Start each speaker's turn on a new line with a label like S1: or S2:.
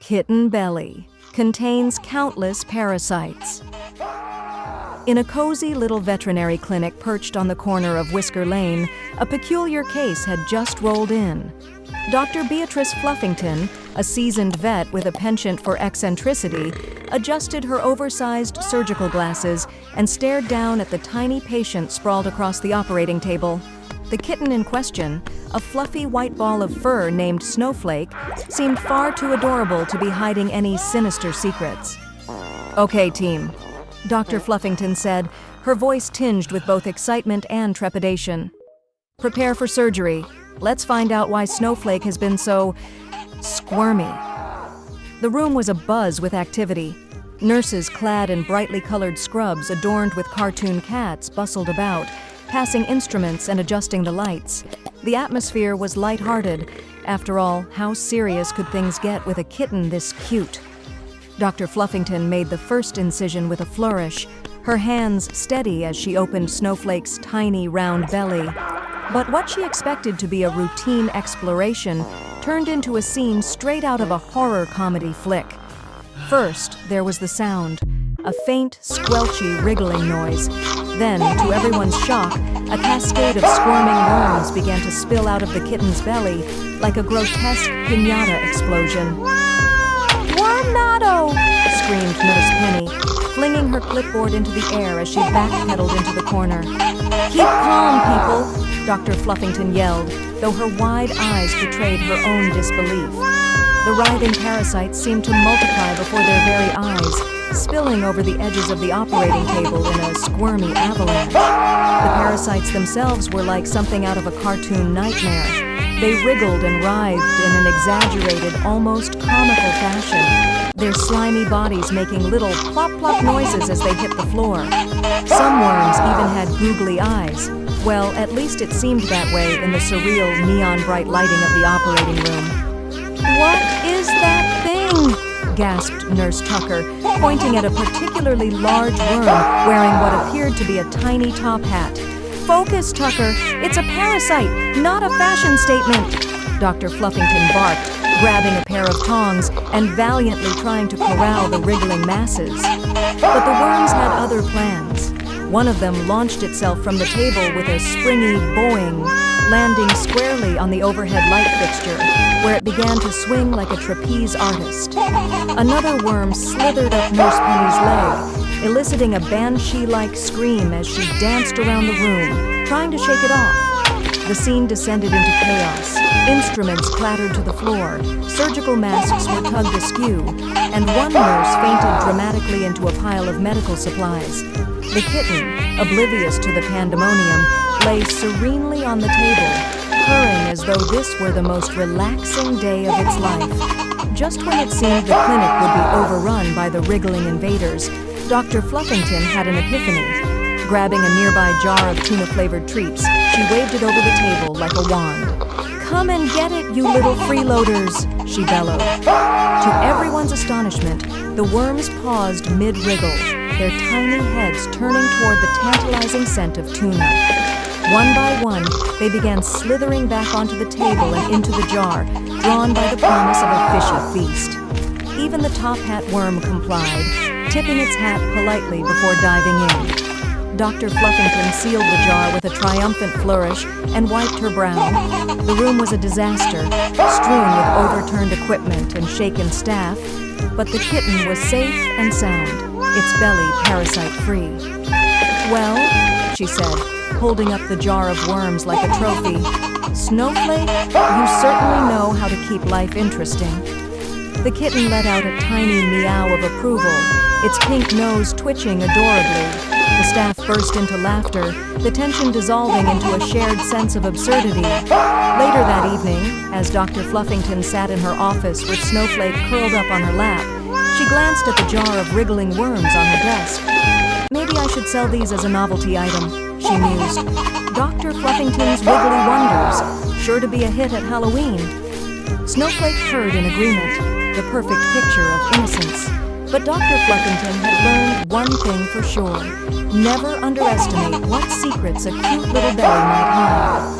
S1: Kitten belly contains countless parasites. In a cozy little veterinary clinic perched on the corner of Whisker Lane, a peculiar case had just rolled in. Dr. Beatrice Fluffington, a seasoned vet with a penchant for eccentricity, adjusted her oversized surgical glasses and stared down at the tiny patient sprawled across the operating table. The kitten in question, a fluffy white ball of fur named Snowflake, seemed far too adorable to be hiding any sinister secrets. "Okay, team," Dr. Fluffington said, her voice tinged with both excitement and trepidation. "Prepare for surgery. Let's find out why Snowflake has been so squirmy." The room was abuzz with activity. Nurses clad in brightly colored scrubs adorned with cartoon cats bustled about, passing instruments and adjusting the lights. The atmosphere was lighthearted. After all, how serious could things get with a kitten this cute? Dr. Fluffington made the first incision with a flourish, her hands steady as she opened Snowflake's tiny round belly. But what she expected to be a routine exploration turned into a scene straight out of a horror comedy flick. First, there was the sound, a faint, squelchy, wriggling noise. Then, to everyone's shock, a cascade of squirming worms began to spill out of the kitten's belly like a grotesque piñata explosion. "Wormnado!" screamed Nurse Penny, flinging her clipboard into the air as she backpedaled into the corner. "Keep calm, people," Dr. Fluffington yelled, though her wide eyes betrayed her own disbelief. The writhing parasites seemed to multiply before their very eyes, spilling over the edges of the operating table in a squirmy avalanche. The parasites themselves were like something out of a cartoon nightmare. They wriggled and writhed in an exaggerated, almost comical fashion, their slimy bodies making little plop-plop noises as they hit the floor. Some worms even had googly eyes. Well, at least it seemed that way in the surreal neon-bright lighting of the operating room. "What is that thing?" gasped Nurse Tucker, pointing at a particularly large worm wearing what appeared to be a tiny top hat. "Focus, Tucker! It's a parasite, not a fashion statement!" Dr. Fluffington barked, grabbing a pair of tongs and valiantly trying to corral the wriggling masses. But the worms had other plans. One of them launched itself from the table with a springy boing, landing squarely on the overhead light fixture, where it began to swing like a trapeze artist. Another worm slithered up Nurse Penny's leg, eliciting a banshee-like scream as she danced around the room, trying to shake it off. The scene descended into chaos. Instruments clattered to the floor, surgical masks were tugged askew, and one nurse fainted dramatically into a pile of medical supplies. The kitten, oblivious to the pandemonium, lay serenely on the table, purring as though this were the most relaxing day of its life. Just when it seemed the clinic would be overrun by the wriggling invaders, Dr. Fluffington had an epiphany. Grabbing a nearby jar of tuna-flavored treats, she waved it over the table like a wand. "Come and get it, you little freeloaders!" she bellowed. To everyone's astonishment, the worms paused mid-wriggle, their tiny heads turning toward the tantalizing scent of tuna. One by one, they began slithering back onto the table and into the jar, drawn by the promise of a fishy feast. Even the top hat worm complied, tipping its hat politely before diving in. Dr. Fluffington sealed the jar with a triumphant flourish and wiped her brow. The room was a disaster, strewn with overturned equipment and shaken staff, but the kitten was safe and sound, its belly parasite-free. "Well," she said, holding up the jar of worms like a trophy, "Snowflake, you certainly know how to keep life interesting." The kitten let out a tiny meow of approval, its pink nose twitching adorably. The staff burst into laughter, the tension dissolving into a shared sense of absurdity. Later that evening, as Dr. Fluffington sat in her office with Snowflake curled up on her lap, she glanced at the jar of wriggling worms on her desk. "Maybe I should sell these as a novelty item," she mused. "Dr. Fluffington's Wiggly Wonders, sure to be a hit at Halloween." Snowflake purred in agreement, the perfect picture of innocence. But Dr. Fluffington had learned one thing for sure: never underestimate what secrets a cute little belly might hide.